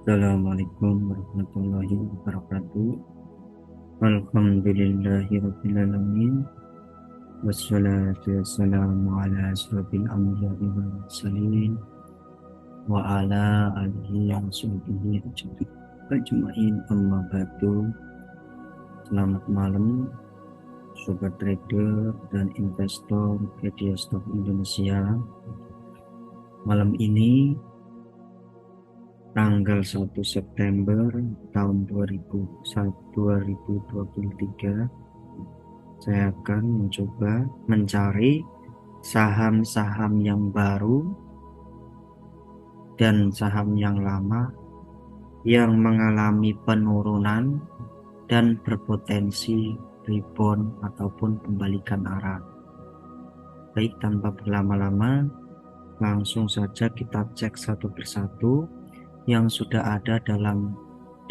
Assalamualaikum warahmatullahi wabarakatuh. Alhamdulillahirabbil alamin. Wassalatu wassalamu ala asyrofil anbiya'i wal mursalin wa ala alihi wa sahbihi ajmain, amma ba'du. Selamat malam sobat trader dan investor media stok Indonesia. Malam ini tanggal 1 September tahun 2023, saya akan mencoba mencari saham-saham yang baru dan saham yang lama yang mengalami penurunan dan berpotensi rebound ataupun pembalikan arah. Baik, tanpa berlama-lama, langsung saja kita cek satu persatu yang sudah ada dalam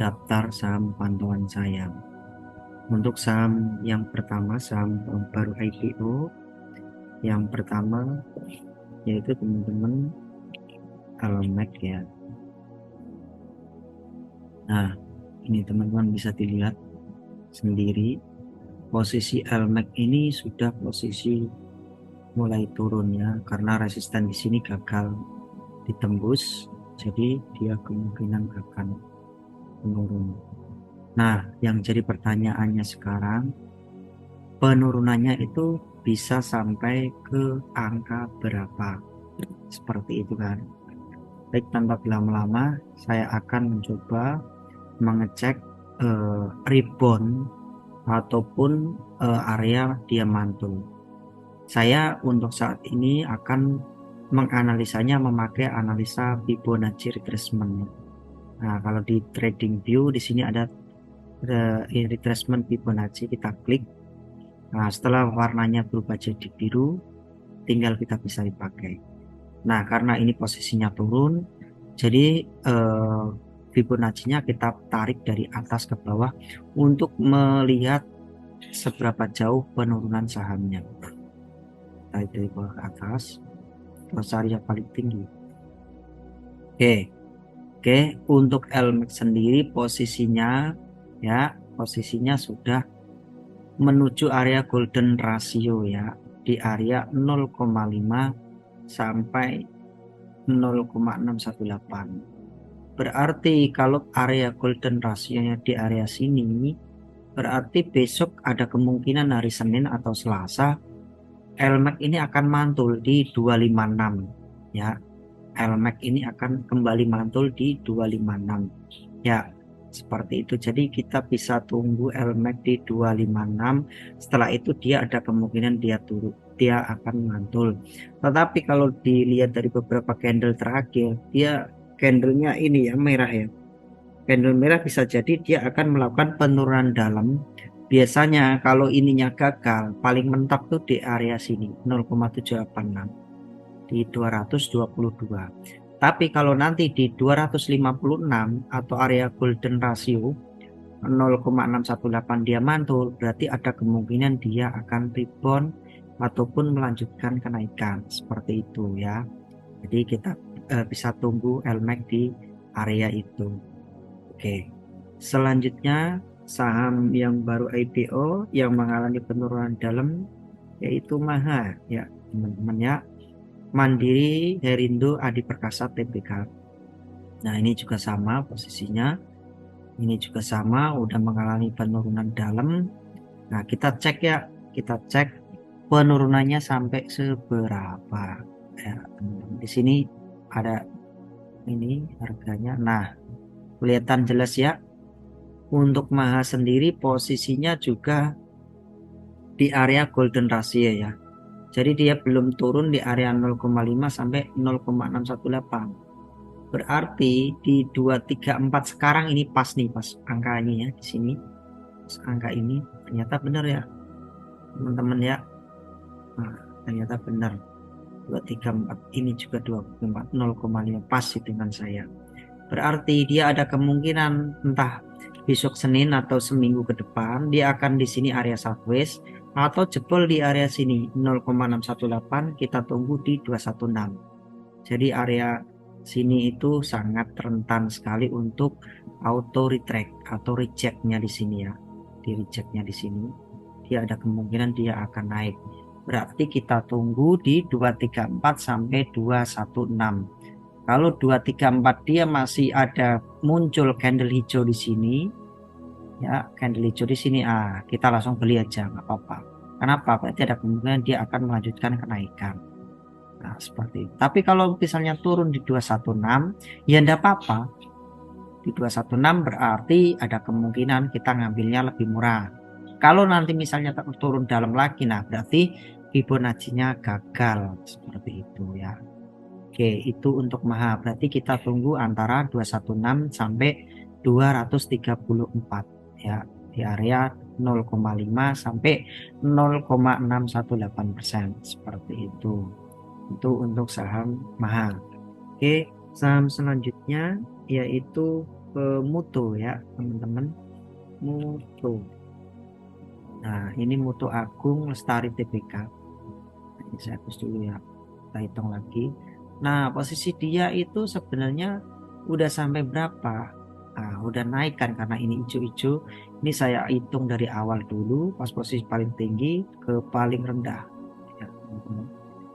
daftar saham pantauan saya. Untuk saham yang pertama, saham baru IPO yang pertama, yaitu teman-teman Almek ya. Nah, ini teman-teman bisa dilihat sendiri, posisi Almek ini sudah posisi mulai turun ya, karena resisten di sini gagal ditembus, jadi dia kemungkinan akan menurun. Nah, yang jadi pertanyaannya sekarang, penurunannya itu bisa sampai ke angka berapa? Seperti itu kan. Baik, tanpa berlama-lama, saya akan mencoba mengecek rebound ataupun area dia mantul. Saya untuk saat ini akan menganalisanya memakai analisa Fibonacci retracement. Nah, kalau di TradingView di sini ada retracement Fibonacci, kita klik. Nah, setelah warnanya berubah jadi biru, tinggal kita bisa dipakai. Nah, karena ini posisinya turun, jadi Fibonacci-nya kita tarik dari atas ke bawah untuk melihat seberapa jauh penurunan sahamnya. Tarik dari bawah ke atas, terus area paling tinggi. Oke, untuk LMAX sendiri posisinya sudah menuju area golden ratio ya, di area 0,5 sampai 0,618. Berarti kalau area golden ratio-nya di area sini, berarti besok ada kemungkinan hari Senin atau Selasa LMAX ini akan mantul di 256 ya. LMAX ini akan kembali mantul di 256 ya, seperti itu. Jadi kita bisa tunggu LMAX di 256. Setelah itu dia ada kemungkinan dia akan mantul. Tetapi kalau dilihat dari beberapa candle terakhir, dia candlenya ini ya merah ya, candle merah, bisa jadi dia akan melakukan penurunan dalam. Biasanya kalau ininya gagal, paling mentok tuh di area sini 0,786 di 222. Tapi kalau nanti di 256 atau area golden ratio 0,618 dia mantul, berarti ada kemungkinan dia akan rebound ataupun melanjutkan kenaikan, seperti itu ya. Jadi kita bisa tunggu LMAX di area itu. Oke, selanjutnya saham yang baru IPO yang mengalami penurunan dalam yaitu MAHA ya teman-teman ya, Mandiri Herindo Adi Perkasa Tbk. Nah, ini juga sama posisinya, ini juga sama udah mengalami penurunan dalam. Nah, kita cek penurunannya sampai seberapa ya teman-teman. Di sini ada ini harganya. Nah, kelihatan jelas ya. Untuk MAHA sendiri posisinya juga di area golden ratio ya. Jadi dia belum turun di area 0,5 sampai 0,618. Berarti di 234 sekarang ini pas nih, pas angkanya ya di sini. Pas angka ini ternyata benar ya teman-teman ya. Nah, ternyata benar. 234 ini juga 24 0,5 pas dengan saya. Berarti dia ada kemungkinan entah besok Senin atau seminggu ke depan dia akan di sini area sideways atau jebol di area sini 0,618, kita tunggu di 216. Jadi area sini itu sangat rentan sekali untuk auto retract atau rejectnya di sini ya. Di rejectnya di sini dia ada kemungkinan dia akan naik. Berarti kita tunggu di 234 sampai 216. Kalau 234 dia masih ada muncul candle hijau di sini ya, candle hijau di sini, kita langsung beli aja nggak apa-apa. Kenapa? Berarti ada kemungkinan dia akan melanjutkan kenaikan. Nah, seperti itu. Tapi kalau misalnya turun di 216 ya enggak apa-apa. Di 216 berarti ada kemungkinan kita ngambilnya lebih murah. Kalau nanti misalnya turun dalam lagi, nah berarti Fibonacci-nya gagal seperti itu ya. Oke, itu untuk MAHA. Berarti kita tunggu antara 216 sampai 234 ya, di area 0,5 sampai 0,618% seperti itu. Itu untuk saham MAHA. Oke, saham selanjutnya yaitu Mutu ya, teman-teman. Mutu. Nah, ini Mutu Agung Lestari Tbk. Ini saya hapus dulu ya. Kita hitung lagi. Nah, posisi dia itu sebenarnya udah sampai berapa? Nah, udah naik kan karena ini hijau-hijau. Ini saya hitung dari awal dulu, pas posisi paling tinggi ke paling rendah. Ya, teman-teman.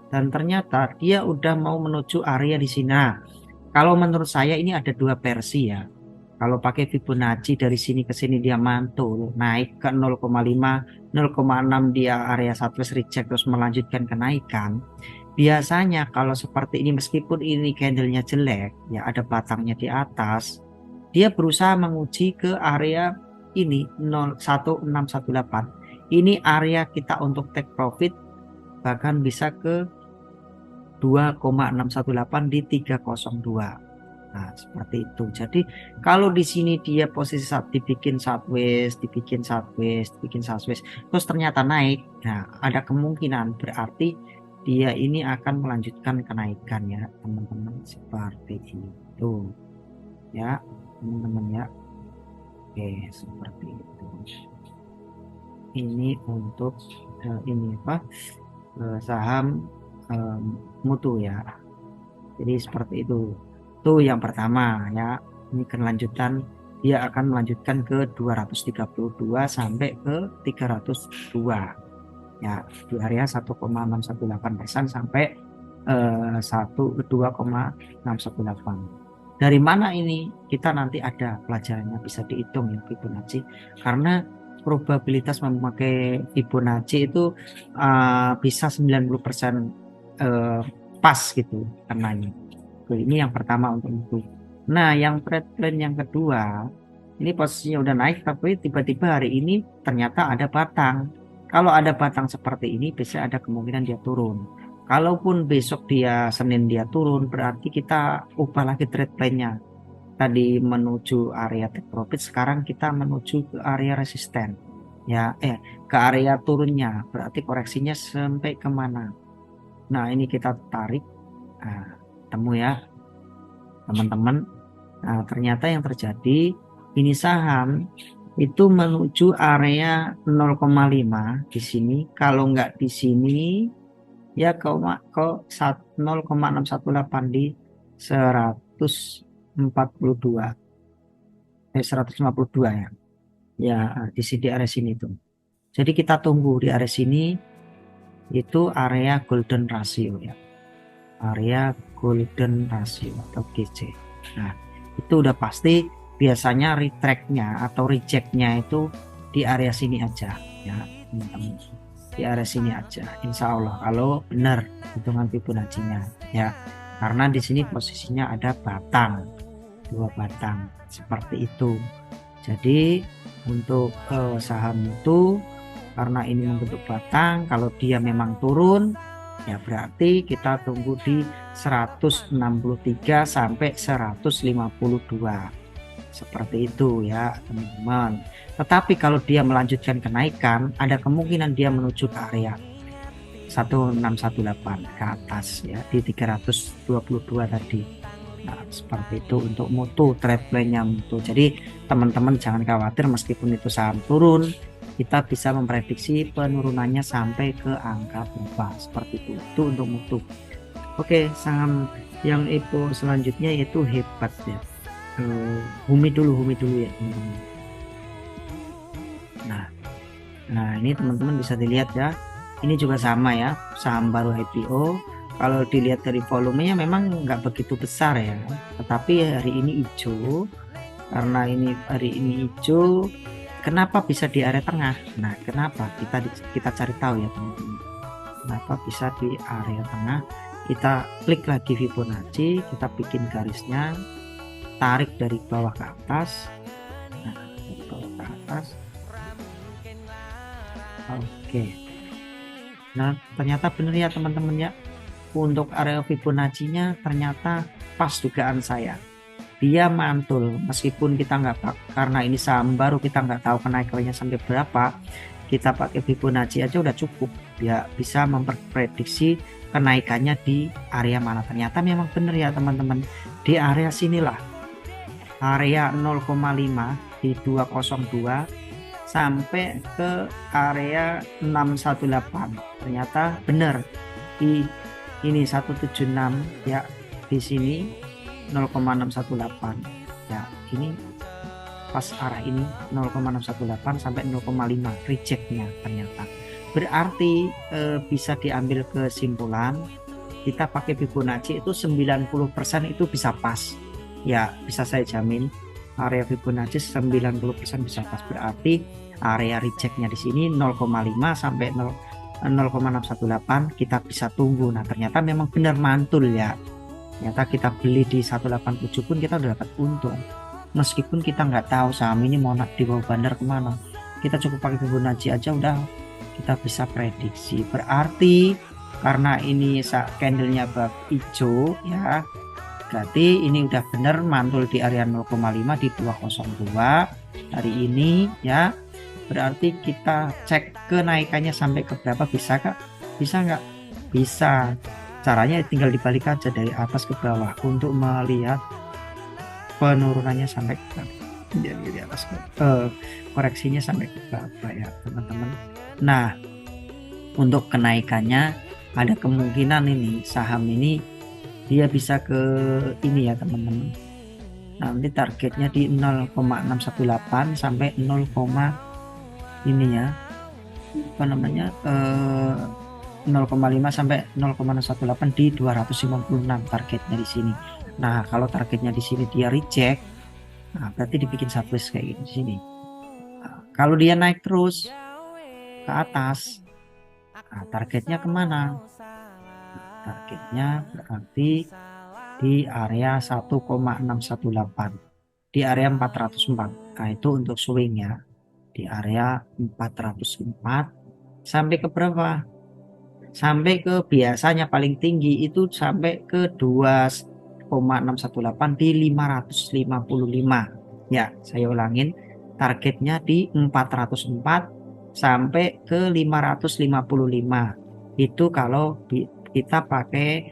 Dan ternyata dia udah mau menuju area di sini. Nah, kalau menurut saya ini ada dua versi ya. Kalau pakai Fibonacci dari sini ke sini dia mantul naik ke 0,5, 0,6 dia area sideways reject terus melanjutkan kenaikan. Biasanya kalau seperti ini meskipun ini candlenya jelek ya, ada batangnya di atas, dia berusaha menguji ke area ini 01618. Ini area kita untuk take profit bahkan bisa ke 2,618 di 302. Nah, seperti itu. Jadi kalau di sini dia posisi saat dibikin sideways, terus ternyata naik, nah ada kemungkinan berarti dia ini akan melanjutkan kenaikan ya, teman-teman, seperti itu. Ya, teman-teman ya. Oke, seperti itu. Ini untuk ini apa? Saham Mutu ya. Jadi seperti itu. Itu yang pertama ya. Ini kelanjutan dia akan melanjutkan ke 232 sampai ke 302 ya, di area 1,618% sampai 2,618. Dari mana ini kita nanti ada pelajarannya, bisa dihitung ya Fibonacci, karena probabilitas memakai Fibonacci itu bisa 90% pas gitu karenanya. Ini yang pertama untuk itu. Nah, yang trade plan yang kedua, ini posisinya udah naik tapi tiba-tiba hari ini ternyata ada batang. Kalau ada batang seperti ini bisa ada kemungkinan dia turun. Kalaupun besok dia Senin dia turun, berarti kita ubah lagi trade plan-nya. Tadi menuju area take profit, sekarang kita menuju ke area resisten. Ya, ke area turunnya. Berarti koreksinya sampai kemana? Nah, ini kita tarik. Nah, temu ya teman-teman. Nah, ternyata yang terjadi ini saham itu menuju area 0,5 di sini. Kalau nggak di sini ya ke 0,618 di 142 152 ya. Ya, di sini di area sini tuh. Jadi kita tunggu di area sini, itu area golden ratio ya. Area golden ratio atau GC. Nah, itu udah pasti biasanya retract-nya atau reject-nya itu di area sini aja ya, teman-teman. Di area sini aja. Insya Allah kalau benar hitungan Fibonacci-nya ya. Karena di sini posisinya ada batang, 2 batang seperti itu. Jadi untuk saham itu karena ini membentuk batang, kalau dia memang turun ya berarti kita tunggu di 163 sampai 152 seperti itu ya teman-teman. Tetapi kalau dia melanjutkan kenaikan, ada kemungkinan dia menuju ke area 1618 ke atas ya, di 322 tadi. Nah, seperti itu untuk Mutu, trade plan-nya Mutu. Jadi teman-teman jangan khawatir meskipun itu saham turun, kita bisa memprediksi penurunannya sampai ke angka berapa seperti itu. Itu untuk Mutu. Oke, saham yang IPO selanjutnya yaitu Hebat ya. Humi dulu ya teman-teman. Nah, ini teman-teman bisa dilihat ya. Ini juga sama ya, saham baru IPO. Kalau dilihat dari volumenya memang nggak begitu besar ya, tetapi hari ini hijau. Karena ini hari ini hijau, kenapa bisa di area tengah? Nah, kenapa kita cari tahu ya teman-teman. Kenapa bisa di area tengah? Kita klik lagi Fibonacci, kita bikin garisnya, tarik dari bawah ke atas. Nah, dari bawah ke atas. Oke. Nah, ternyata benar ya teman-teman ya. Untuk area Fibonacci-nya ternyata pas dugaan saya. Dia mantul meskipun kita nggak, karena ini saham baru kita nggak tahu kenaikannya sampai berapa, kita pakai Fibonacci aja udah cukup ya, bisa memprediksi kenaikannya di area mana. Ternyata memang benar ya teman-teman, di area sinilah, area 0,5 di 202 sampai ke area 618. Ternyata benar di ini 176 ya, di sini 0,618 ya, ini pas arah ini 0,618 sampai 0,5 rejectnya. Ternyata berarti bisa diambil kesimpulan kita pakai Fibonacci itu 90% itu bisa pas ya, bisa saya jamin area Fibonacci 90% bisa pas. Berarti area rejectnya di sini 0,5 sampai 0,618 kita bisa tunggu. Nah, ternyata memang benar mantul ya. Ternyata kita beli di 187 pun kita udah dapat untung, meskipun kita nggak tahu saham ini mau dibawa bandar kemana. Kita cukup pakai Fibonacci aja udah kita bisa prediksi. Berarti karena ini candlenya bab hijau ya, berarti ini udah bener mantul di area 0,5 di 202 hari ini ya. Berarti kita cek kenaikannya sampai ke berapa, bisa kak? Bisa nggak? Bisa. Caranya tinggal dibalik aja dari atas ke bawah untuk melihat penurunannya sampai ke di atas, koreksinya sampai ke bawah ya teman-teman. Nah, untuk kenaikannya ada kemungkinan ini saham ini dia bisa ke ini ya teman-teman. Nanti targetnya di 0,618 sampai 0, ini ya, apa namanya, 0,5 sampai 0,118 di 256 targetnya di sini. Nah, kalau targetnya di sini dia reject, nah berarti dibikin sideways kayak gini di sini. Nah, kalau dia naik terus ke atas, nah, targetnya kemana? Nah, targetnya berarti di area 1,618, di area 404. Nah, itu untuk swing ya, di area 404 sampai ke berapa? Sampai ke biasanya paling tinggi itu sampai ke 2,618 di 555 ya. Saya ulangin, targetnya di 404 sampai ke 555. Itu kalau kita pakai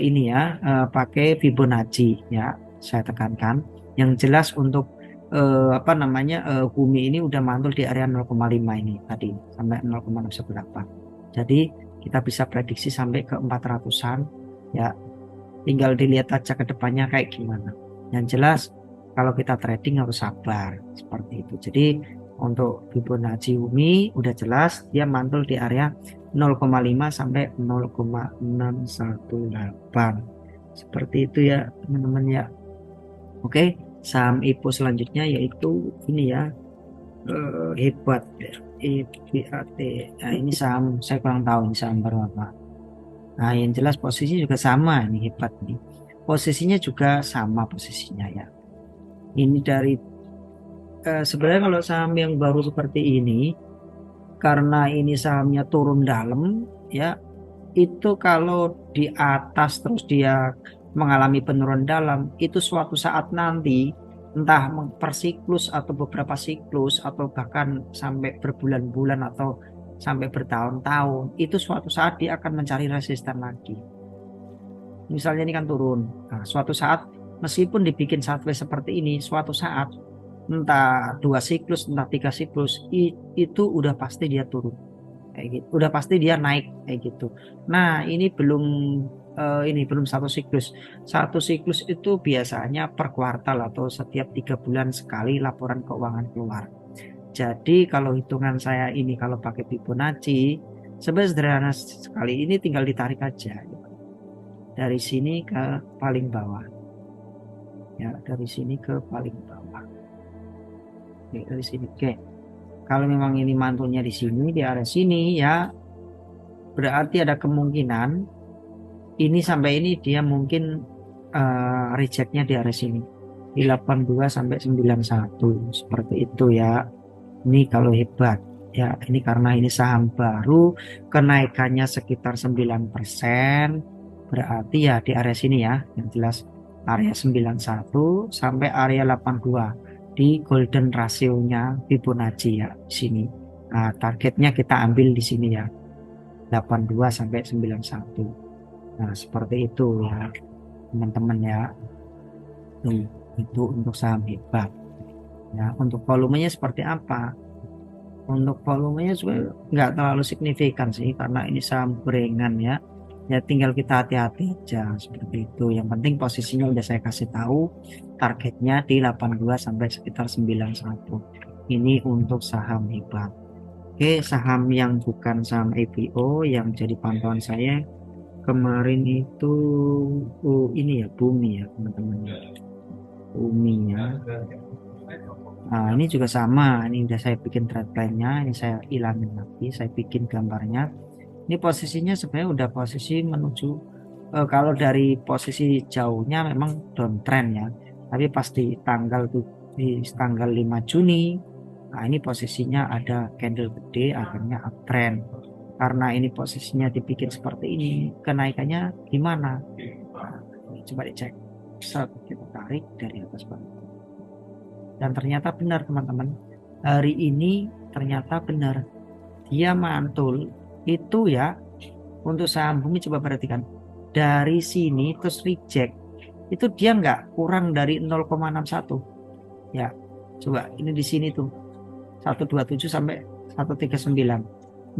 ini ya, pakai Fibonacci ya, saya tekankan. Yang jelas untuk apa namanya, Bumi ini udah mantul di area 0,5 ini tadi sampai 0,618. Jadi kita bisa prediksi sampai ke 400-an ya, tinggal dilihat aja ke depannya kayak gimana. Yang jelas kalau kita trading harus sabar seperti itu. Jadi untuk Fibonacci Bumi udah jelas dia mantul di area 0,5 sampai 0,618 seperti itu ya teman-teman ya. Oke, saham IPO selanjutnya yaitu ini ya, Hebat IBAT. Nah, ini saham saya kurang tahu ini saham baru apa. Nah, yang jelas posisinya juga sama, ini Hebat nih. Posisinya juga sama posisinya ya. Ini dari sebenarnya kalau saham yang baru seperti ini, karena ini sahamnya turun dalam ya, itu kalau di atas terus dia mengalami penurunan dalam, itu suatu saat nanti entah per siklus atau beberapa siklus atau bahkan sampai berbulan-bulan atau sampai bertahun-tahun, itu suatu saat dia akan mencari resisten lagi. Misalnya ini kan turun, nah, suatu saat meskipun dibikin sideways seperti ini, suatu saat entah 2 siklus entah 3 siklus itu udah pasti dia turun. kayak gitu. Udah pasti dia naik kayak gitu. Nah, ini belum satu siklus. Satu siklus itu biasanya per kuartal atau setiap 3 bulan sekali laporan keuangan keluar. Jadi kalau hitungan saya ini kalau pakai Fibonacci, sebenarnya sederhana sekali. Ini tinggal ditarik aja dari sini ke paling bawah. Ya, dari sini ke paling bawah. Oke, dari sini. Oke. Kalau memang ini mantulnya di sini, di area sini ya, berarti ada kemungkinan ini sampai ini dia mungkin rejectnya di area sini. Di 82 sampai 91 seperti itu ya. Ini kalau hebat ya, ini karena ini saham baru, kenaikannya sekitar 9%, berarti ya di area sini ya, yang jelas area 91 sampai area 82 di golden rasionya Fibonacci ya di sini. Nah, targetnya kita ambil di sini ya, 82 sampai 91. Nah, seperti itu ya, teman-teman ya. Itu untuk saham hebat. Ya, untuk volumenya seperti apa? Untuk volumenya sebenarnya nggak terlalu signifikan sih karena ini saham gorengan ya. Ya tinggal kita hati-hati aja seperti itu. Yang penting posisinya udah saya kasih tahu, targetnya di 82 sampai sekitar 91. Ini untuk saham hebat. Oke, saham yang bukan saham IPO yang jadi pantauan saya kemarin itu ini ya, Bumi ya teman-teman. Bumi ya. Nah, ini juga sama. Ini udah saya bikin trendline-nya. Ini saya ilangin lagi. Saya bikin gambarnya. Ini posisinya sebenarnya udah posisi menuju. Kalau dari posisi jauhnya memang downtrend ya. Tapi pasti di tanggal 5 Juni. Nah, ini posisinya ada candle gede, akhirnya uptrend. Karena ini posisinya dibikin seperti ini, kenaikannya gimana? Nah, coba dicek. Kita tarik dari atas bawah. Dan ternyata benar teman-teman, hari ini ternyata benar dia mantul itu ya. Untuk saham Bumi coba perhatikan dari sini terus reject itu dia nggak kurang dari 0,61 ya. Coba ini di sini tuh 127 sampai 139.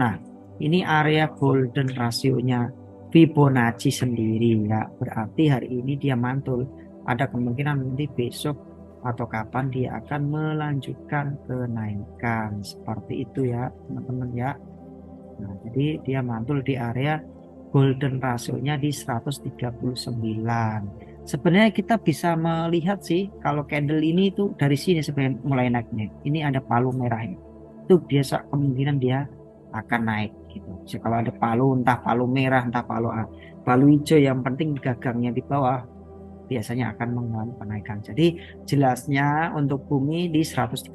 Nah, ini area golden rasionya Fibonacci sendiri ya, berarti hari ini dia mantul. Ada kemungkinan nanti besok atau kapan dia akan melanjutkan kenaikan seperti itu ya teman-teman ya. Nah, jadi dia mantul di area golden rasionya di 139. Sebenarnya kita bisa melihat sih kalau candle ini itu dari sini sebenarnya mulai naiknya. Ini ada palu merahnya. Itu biasa kemungkinan dia akan naik gitu. Jadi kalau ada palu, entah palu merah, entah palu hijau, yang penting gagangnya di bawah biasanya akan mengalami kenaikan. Jadi jelasnya untuk Bumi di 139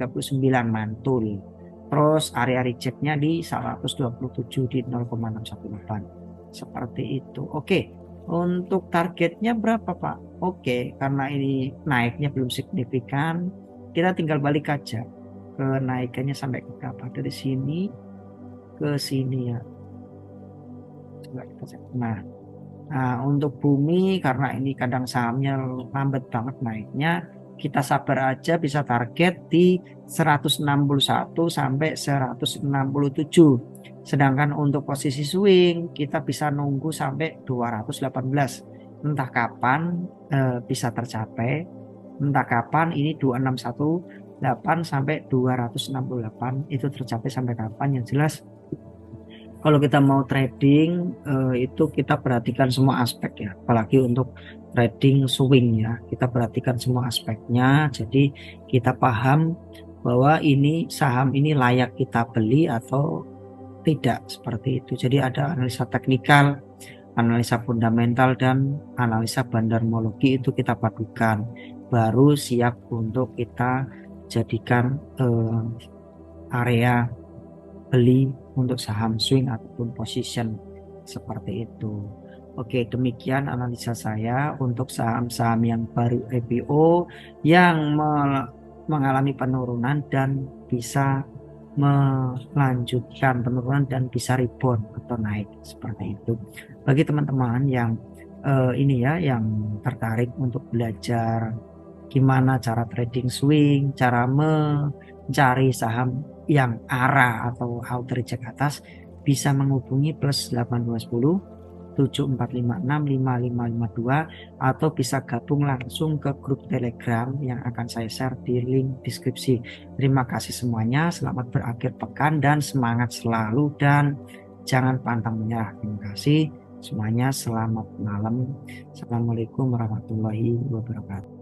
mantul. Terus area rejectnya di 127 di 0,618. Seperti itu. Oke. Untuk targetnya berapa Pak? Oke, karena ini naiknya belum signifikan, kita tinggal balik aja. Kenaikannya sampai ke berapa? Dari sini ke sini ya. Coba kita cek. Nah, untuk Bumi karena ini kadang sahamnya lambat banget naiknya, kita sabar aja bisa target di 161 sampai 167. Sedangkan untuk posisi swing kita bisa nunggu sampai 218. Entah kapan bisa tercapai, entah kapan ini 2618 sampai 268 itu tercapai sampai kapan, yang jelas kalau kita mau trading itu kita perhatikan semua aspek ya, apalagi untuk trading swing ya, kita perhatikan semua aspeknya. Jadi kita paham bahwa ini saham ini layak kita beli atau tidak, seperti itu. Jadi ada analisa teknikal, analisa fundamental, dan analisa bandarmologi itu kita padukan, baru siap untuk kita jadikan area beli untuk saham swing ataupun position seperti itu. Oke, demikian analisa saya untuk saham-saham yang baru IPO yang mengalami penurunan dan bisa melanjutkan penurunan dan bisa rebound atau naik seperti itu. Bagi teman-teman yang ini ya, yang tertarik untuk belajar gimana cara trading swing, cara mencari saham yang arah atau auto reject atas, bisa menghubungi +8210 7456 5552 atau bisa gabung langsung ke grup Telegram yang akan saya share di link deskripsi. Terima kasih semuanya, selamat berakhir pekan dan semangat selalu dan jangan pantang menyerah. Terima kasih semuanya, selamat malam. Assalamualaikum warahmatullahi wabarakatuh.